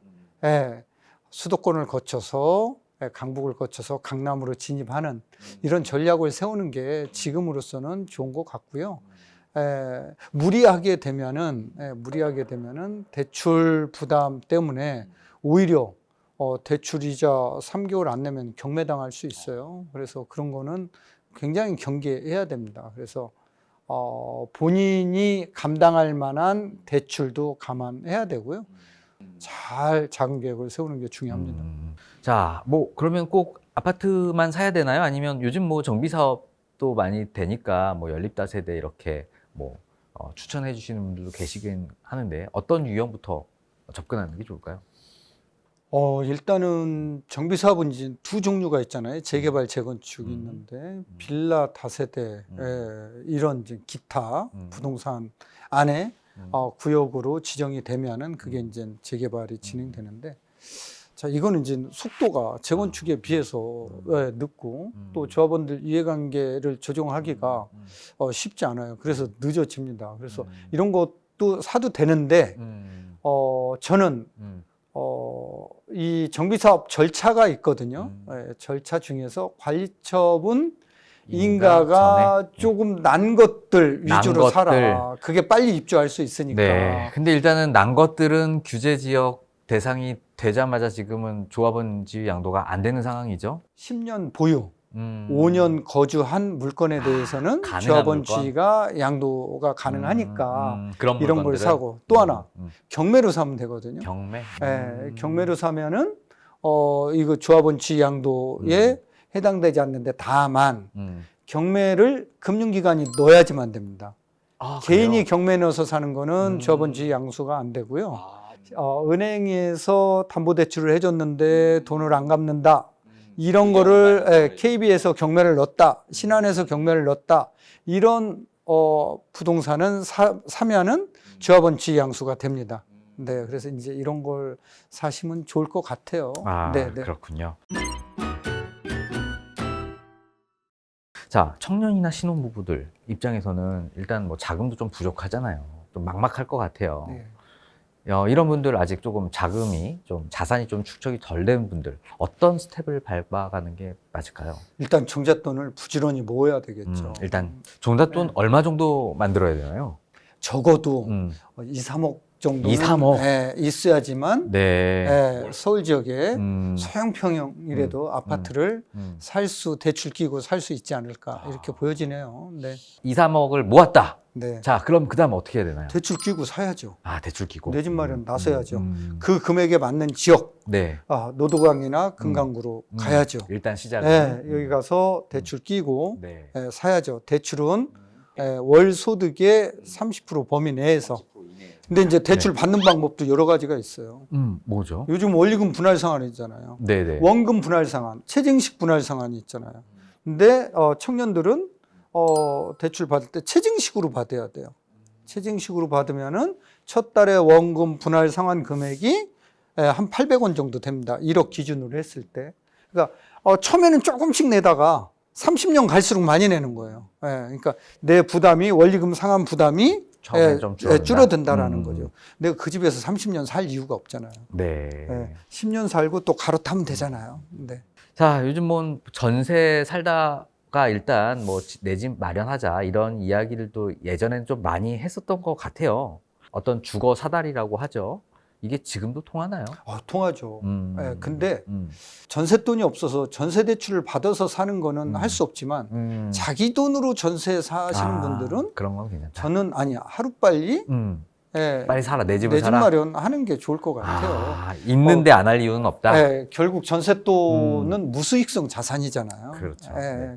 수도권을 거쳐서 강북을 거쳐서 강남으로 진입하는 이런 전략을 세우는 게 지금으로서는 좋은 것 같고요. 무리하게 되면은 대출 부담 때문에 오히려 대출이자 3개월 안 내면 경매당할 수 있어요. 그래서 그런 거는 굉장히 경계해야 됩니다. 그래서 본인이 감당할 만한 대출도 감안해야 되고요. 잘 자금 계획을 세우는 게 중요합니다. 자, 뭐 그러면 꼭 아파트만 사야 되나요? 아니면 요즘 뭐 정비 사업도 많이 되니까 뭐 연립다세대 이렇게 뭐 추천해 주시는 분들도 계시긴 하는데 어떤 유형부터 접근하는 게 좋을까요? 일단은 정비 사업은 이제 두 종류가 있잖아요. 재개발, 재건축이 있는데 빌라 다세대 이런 이제 기타 부동산 안에 구역으로 지정이 되면은 그게 이제 재개발이 진행되는데, 자, 이거는 이제 속도가 재건축에 비해서 늦고 또 조합원들 이해관계를 조정하기가 쉽지 않아요. 그래서 늦어집니다. 그래서 이런 것도 사도 되는데 저는 이 정비사업 절차가 있거든요. 절차 중에서 관리처분 인가가 조금 난 것들 위주로 사라. 그게 빨리 입주할 수 있으니까. 네. 근데 일단은 난 것들은 규제 지역 대상이 되자마자 지금은 조합원 지위 양도가 안 되는 상황이죠. 10년 보유, 5년 거주한 물건에 대해서는 가능한 조합원 물건? 지위가 양도가 가능하니까 그런 이런 걸 물건들은? 사고, 또 하나 경매로 사면 되거든요. 경매? 경매로 사면은 이거 조합원 지위 양도에 해당되지 않는데, 다만 경매를 금융기관이 넣어야지만 됩니다. 개인이 그래요? 경매 넣어서 사는 거는 조합원 지위 양수가 안 되고요. 은행에서 담보대출을 해줬는데 돈을 안 갚는다, 이런 거를 KB에서 경매를 넣었다, 신한에서 경매를 넣었다, 이런 부동산은 사면은 조합원 지위 양수가 됩니다. 네, 그래서 이제 이런 걸 사시면 좋을 것 같아요. 네. 그렇군요. 자, 청년이나 신혼부부들 입장에서는 일단 뭐 자금도 좀 부족하잖아요. 좀 막막할 것 같아요. 네. 이런 분들 아직 조금 자금이 좀 자산이 좀 축적이 덜 된 분들 어떤 스텝을 밟아가는 게 맞을까요? 일단 종잣돈을 부지런히 모아야 되겠죠. 일단 종잣돈 얼마 정도 만들어야 되나요? 적어도 2, 3억 정도는 2, 3억? 있어야지만 서울 지역에 소형 평형이라도 아파트를 대출 끼고 살 수 있지 않을까 이렇게 보여지네요. 네. 2, 3억을 모았다. 네. 자, 그럼 그 다음 어떻게 해야 되나요? 대출 끼고 사야죠. 대출 끼고. 내 집 마련 나서야죠. 그 금액에 맞는 지역, 네. 노도강이나 금강구로 가야죠. 일단 시작은. 네, 여기 가서 대출 끼고 네. 사야죠. 대출은 월 소득의 30% 범위 내에서. 근데 이제 대출 받는 방법도 여러 가지가 있어요. 뭐죠? 요즘 원리금 분할 상한이 있잖아요. 네네. 원금 분할 상한, 체증식 분할 상한이 있잖아요. 근데 청년들은 대출 받을 때 체증식으로 받아야 돼요. 체증식으로 받으면은 첫 달에 원금 분할 상환 금액이 한 800원 정도 됩니다. 1억 기준으로 했을 때. 그러니까 처음에는 조금씩 내다가 30년 갈수록 많이 내는 거예요. 그러니까 내 부담이 원리금 상환 부담이 처음에 좀 줄어든다. 줄어든다라는 거죠. 내가 그 집에서 30년 살 이유가 없잖아요. 네. 10년 살고 또 갈아타면 되잖아요. 네. 자, 요즘 뭐 전세 살다가 일단 뭐 내 집 마련하자 이런 이야기를 또 예전엔 좀 많이 했었던 것 같아요. 어떤 주거 사다리라고 하죠. 이게 지금도 통하나요? 통하죠. 근데 전세돈이 없어서 전세 대출을 받아서 사는 거는 할 수 없지만 자기 돈으로 전세 사시는 분들은 그런 건 괜찮다. 저는 하루빨리 빨리 살아, 내 집을 내 집 살아. 마련하는 게 좋을 것 같아요. 있는데 안 할 이유는 없다. 결국 전세돈은 무수익성 자산이잖아요. 그렇죠.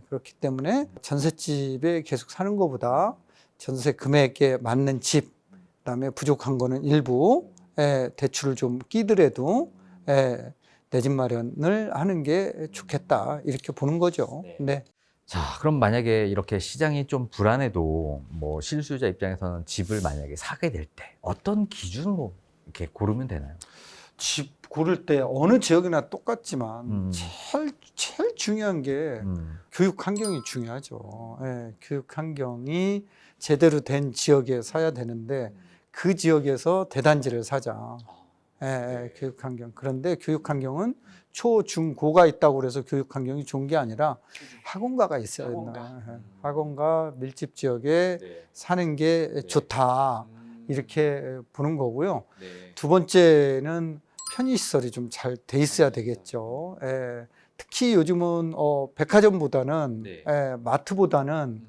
그렇기 때문에 전셋집에 계속 사는 것보다 전세 금액에 맞는 집, 그다음에 부족한 거는 일부 대출을 좀 끼더라도 내 집 마련을 하는 게 좋겠다 이렇게 보는 거죠. 네. 자, 그럼 만약에 이렇게 시장이 좀 불안해도 뭐 실수요자 입장에서는 집을 만약에 사게 될 때 어떤 기준으로 이렇게 고르면 되나요? 집 고를 때 어느 지역이나 똑같지만 제일 중요한 게 교육 환경이 중요하죠. 교육 환경이 제대로 된 지역에 사야 되는데 그 지역에서 대단지를 사자. 교육 환경. 그런데 교육 환경은 초, 중, 고가 있다고 그래서 교육 환경이 좋은 게 아니라 학원가가 있어야 된다. 학원가 밀집 지역에 사는 게 좋다. 이렇게 보는 거고요. 두 번째는 편의시설이 좀 잘 돼 있어야 되겠죠. 특히 요즘은 백화점보다는 마트보다는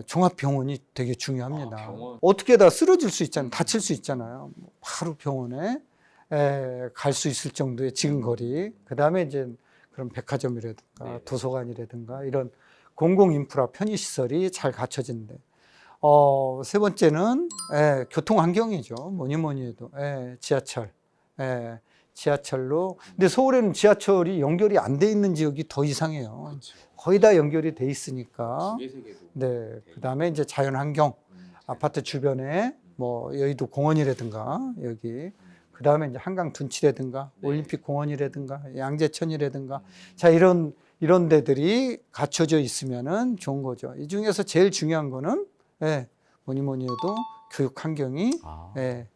종합병원이 되게 중요합니다. 어떻게 다 쓰러질 수 있잖아요. 다칠 수 있잖아요. 바로 병원에 갈 수 있을 정도의 지근거리. 그 다음에 이제 그런 백화점이라든가 도서관이라든가 이런 공공 인프라 편의시설이 잘 갖춰진데. 세 번째는 교통 환경이죠. 뭐니 해도 지하철. 지하철로. 근데 서울에는 지하철이 연결이 안 돼 있는 지역이 더 이상해요. 거의 다 연결이 돼 있으니까. 네. 그다음에 이제 자연 환경, 아파트 주변에 뭐 여의도 공원이라든가 여기. 그다음에 이제 한강 둔치라든가 올림픽 공원이라든가 양재천이라든가 자 이런 데들이 갖춰져 있으면은 좋은 거죠. 이 중에서 제일 중요한 거는 뭐니 해도 교육 환경이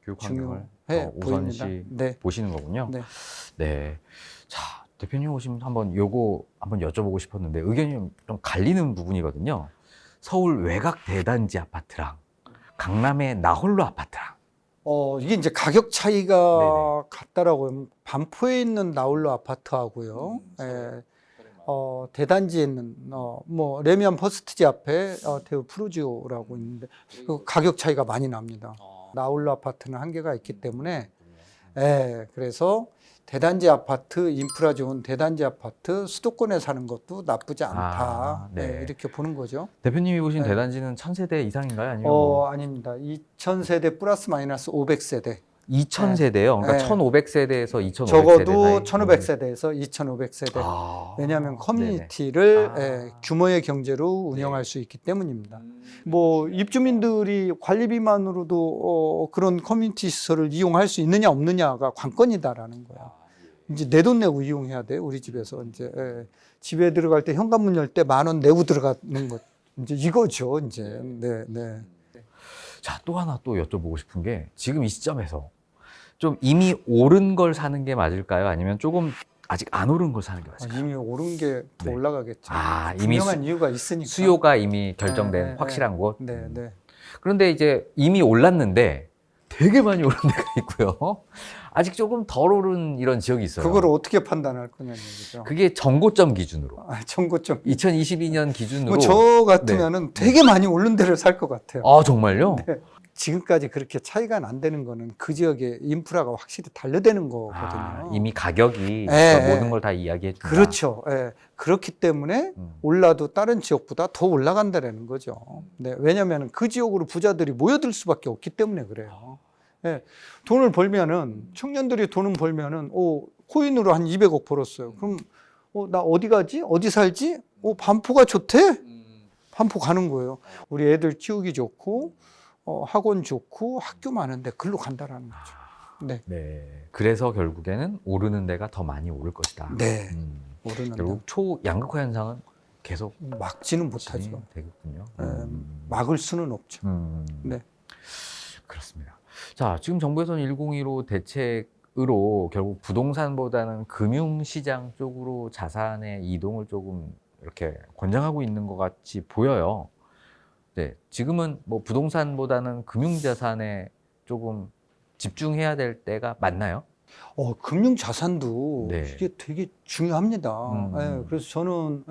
교육 환경을 보입니다. 우선시 보시는 거군요. 네. 네. 자, 대표님 오시면 한번 여쭤보고 싶었는데 의견이 좀 갈리는 부분이거든요. 서울 외곽 대단지 아파트랑 강남의 나홀로 아파트랑 이게 이제 가격 차이가 같다라고 하면 반포에 있는 나홀로 아파트하고요. 대단지에 있는 뭐 레미안 퍼스트지 앞에 대우 프루지오라고 있는데 그 가격 차이가 많이 납니다. 나홀로 아파트는 한계가 있기 때문에 그래서 대단지 아파트 인프라 좋은 대단지 아파트 수도권에 사는 것도 나쁘지 않다. 이렇게 보는 거죠. 대표님이 보신 대단지는 1000세대 이상인가요? 아니면 아닙니다. 2000세대 플러스 마이너스 500세대. 2000세대요. 그러니까 1500세대에서 2500세대 적어도 1500세대에서 2500세대. 왜냐하면 커뮤니티를 규모의 경제로 운영할 수 있기 때문입니다. 뭐 입주민들이 관리비만으로도 그런 커뮤니티 시설을 이용할 수 있느냐 없느냐가 관건이다라는 거야. 이제 내 돈 내고 이용해야 돼. 우리 집에서 이제 집에 들어갈 때 현관문 열 때 10,000원 내고 들어가는 것 이제 이거죠. 이제 네. 자, 또 하나 또 여쭤보고 싶은 게 지금 이 시점에서 좀 이미 오른 걸 사는 게 맞을까요? 아니면 조금 아직 안 오른 걸 사는 게 맞을까요? 이미 오른 게 더 올라가겠죠. 이미 분명한 이유가 있으니까. 수요가 이미 결정된 확실한 곳. 네. 그런데 이제 이미 올랐는데 되게 많이 오른 데가 있고요. 아직 조금 덜 오른 이런 지역이 있어요. 그걸 어떻게 판단할 거냐는 얘기죠. 그게 정고점 기준으로. 정고점. 2022년 기준으로. 뭐 저 같으면은 되게 많이 오른 데를 살 것 같아요. 정말요? 네. 지금까지 그렇게 차이가 안 되는 거는 그 지역의 인프라가 확실히 단련되는 거거든요. 이미 가격이 모든 걸 다 이야기해 준다. 그렇죠. 그렇기 때문에 올라도 다른 지역보다 더 올라간다는 거죠. 네. 왜냐하면 그 지역으로 부자들이 모여들 수밖에 없기 때문에 그래요. 돈을 벌면은 청년들이 돈을 벌면은 코인으로 한 200억 벌었어요. 그럼 나 어디 가지? 어디 살지? 반포가 좋대? 반포 가는 거예요. 우리 애들 키우기 좋고 학원 좋고 학교 많은데 글로 간다라는 거죠. 네. 네. 그래서 결국에는 오르는 데가 더 많이 오를 것이다. 네. 오르는 결국 초양극화 현상은 계속 막지는 못하죠. 되겠군요. 막을 수는 없죠. 네. 그렇습니다. 자, 지금 정부에서는 1015 대책으로 결국 부동산보다는 금융시장 쪽으로 자산의 이동을 조금 이렇게 권장하고 있는 것 같이 보여요. 네, 지금은 뭐 부동산보다는 금융자산에 조금 집중해야 될 때가 맞나요? 금융 자산도 네. 이게 되게 중요합니다. 예, 그래서 저는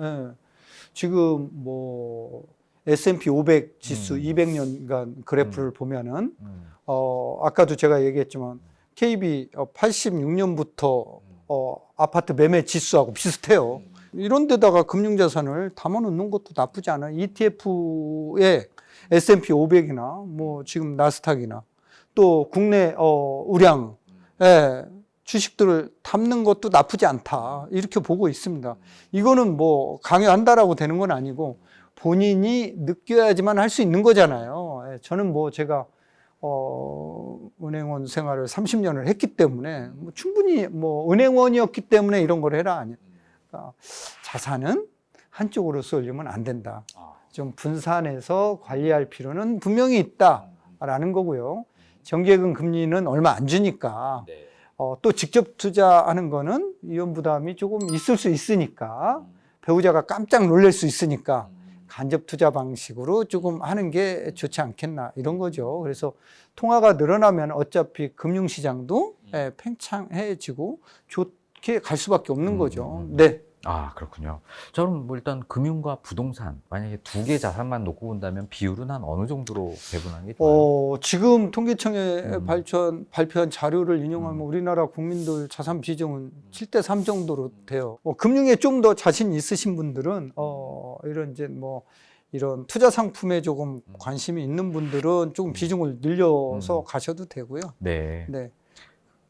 지금 뭐 S&P 500 지수 200년간 그래프를 보면은 아까도 제가 얘기했지만 KB 86년부터 아파트 매매 지수하고 비슷해요. 이런 데다가 금융 자산을 담아 놓는 것도 나쁘지 않아요. ETF에 S&P 500이나 뭐 지금 나스닥이나 또 국내 우량 주식들을 담는 것도 나쁘지 않다. 이렇게 보고 있습니다. 이거는 뭐 강요한다라고 되는 건 아니고 본인이 느껴야지만 할 수 있는 거잖아요. 저는 뭐 제가 은행원 생활을 30년을 했기 때문에 뭐 충분히 뭐 은행원이었기 때문에 이런 걸 해라 아니야. 그러니까 자산은 한쪽으로 쏠리면 안 된다. 좀 분산해서 관리할 필요는 분명히 있다라는 거고요. 정기예금 금리는 얼마 안 주니까 또 직접 투자하는 거는 위험 부담이 조금 있을 수 있으니까 배우자가 깜짝 놀랄 수 있으니까 간접 투자 방식으로 조금 하는 게 좋지 않겠나 이런 거죠. 그래서 통화가 늘어나면 어차피 금융시장도 팽창해지고 좋게 갈 수밖에 없는 거죠. 네. 아, 그렇군요. 저는 뭐 일단 금융과 부동산 만약에 두 개 자산만 놓고 본다면 비율은 한 어느 정도로 배분하는 게 좋아요? 지금 통계청에 발표한 자료를 인용하면 우리나라 국민들 자산 비중은 7대3 정도로 돼요. 금융에 좀 더 자신 있으신 분들은 이런 이제 뭐 이런 투자 상품에 조금 관심이 있는 분들은 조금 비중을 늘려서 가셔도 되고요. 네. 네.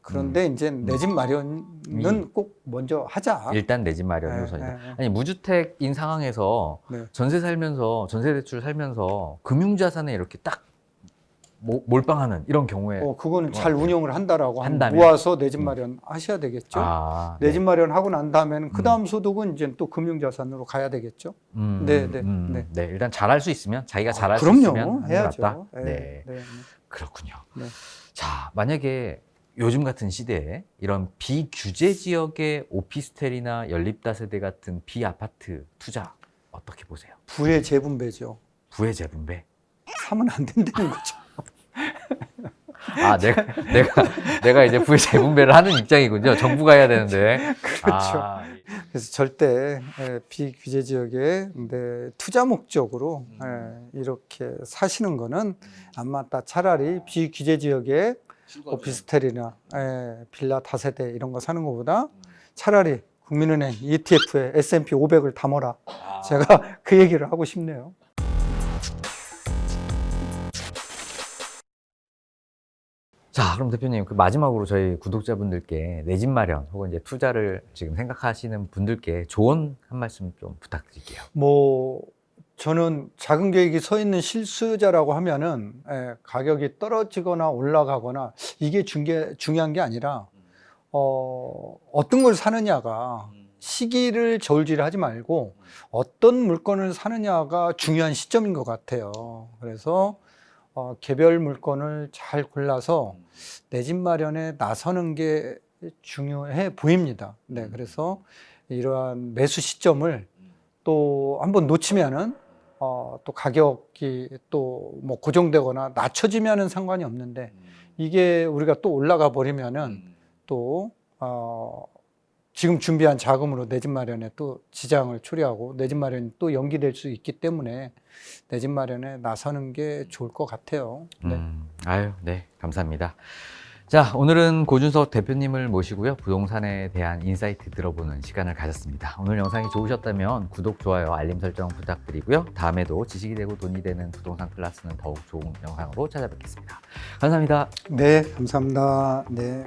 그런데 이제 내 집 마련은 꼭 먼저 하자. 일단 내 집 마련이 우선이다. 아니 무주택인 상황에서 전세 살면서 전세 대출 살면서 금융자산에 이렇게 딱 몰빵하는 이런 경우에 그거는 잘 운영을 한다라고 한다면? 모아서 내 집 마련 하셔야 되겠죠. 네. 내 집 마련 하고 난 다음에는 그 다음 소득은 이제 또 금융자산으로 가야 되겠죠. 네. 일단 잘할 수 있으면 자기가 잘할 수 그럼요. 있으면 해야죠. 네. 그렇군요. 네. 자, 만약에 요즘 같은 시대에 이런 비규제 지역의 오피스텔이나 연립다세대 같은 비아파트 투자 어떻게 보세요? 부의 재분배죠. 부의 재분배? 사면 안 된다는 거죠. 아, 내가 이제 부의 재분배를 하는 입장이군요. 정부가 해야 되는데. 그렇죠. 그래서 절대 비규제 지역에 투자 목적으로 이렇게 사시는 거는 안 맞다. 차라리 비규제 지역에 오피스텔이나 빌라 다세대 이런 거 사는 것보다 차라리 국민은행 ETF에 S&P 500을 담아라. 제가 그 얘기를 하고 싶네요. 자, 그럼 대표님, 그 마지막으로 저희 구독자분들께 내 집 마련 혹은 이제 투자를 지금 생각하시는 분들께 조언 한 말씀 좀 부탁드릴게요. 저는 작은 계획이 서 있는 실수요자라고 하면은 가격이 떨어지거나 올라가거나 이게 중요한 게 아니라 어떤 걸 사느냐가 시기를 저울질하지 말고 어떤 물건을 사느냐가 중요한 시점인 것 같아요. 그래서 개별 물건을 잘 골라서 내 집 마련에 나서는 게 중요해 보입니다. 네, 그래서 이러한 매수 시점을 또 한번 놓치면은 또 가격이 또 뭐 고정되거나 낮춰지면은 상관이 없는데 이게 우리가 또 올라가 버리면은 또 지금 준비한 자금으로 내 집 마련에 또 지장을 초래하고 내 집 마련이 또 연기될 수 있기 때문에 내 집 마련에 나서는 게 좋을 것 같아요. 네. 네, 감사합니다. 자, 오늘은 고준석 대표님을 모시고요. 부동산에 대한 인사이트 들어보는 시간을 가졌습니다. 오늘 영상이 좋으셨다면 구독, 좋아요, 알림 설정 부탁드리고요. 다음에도 지식이 되고 돈이 되는 부동산 클래스는 더욱 좋은 영상으로 찾아뵙겠습니다. 감사합니다. 네, 감사합니다. 네.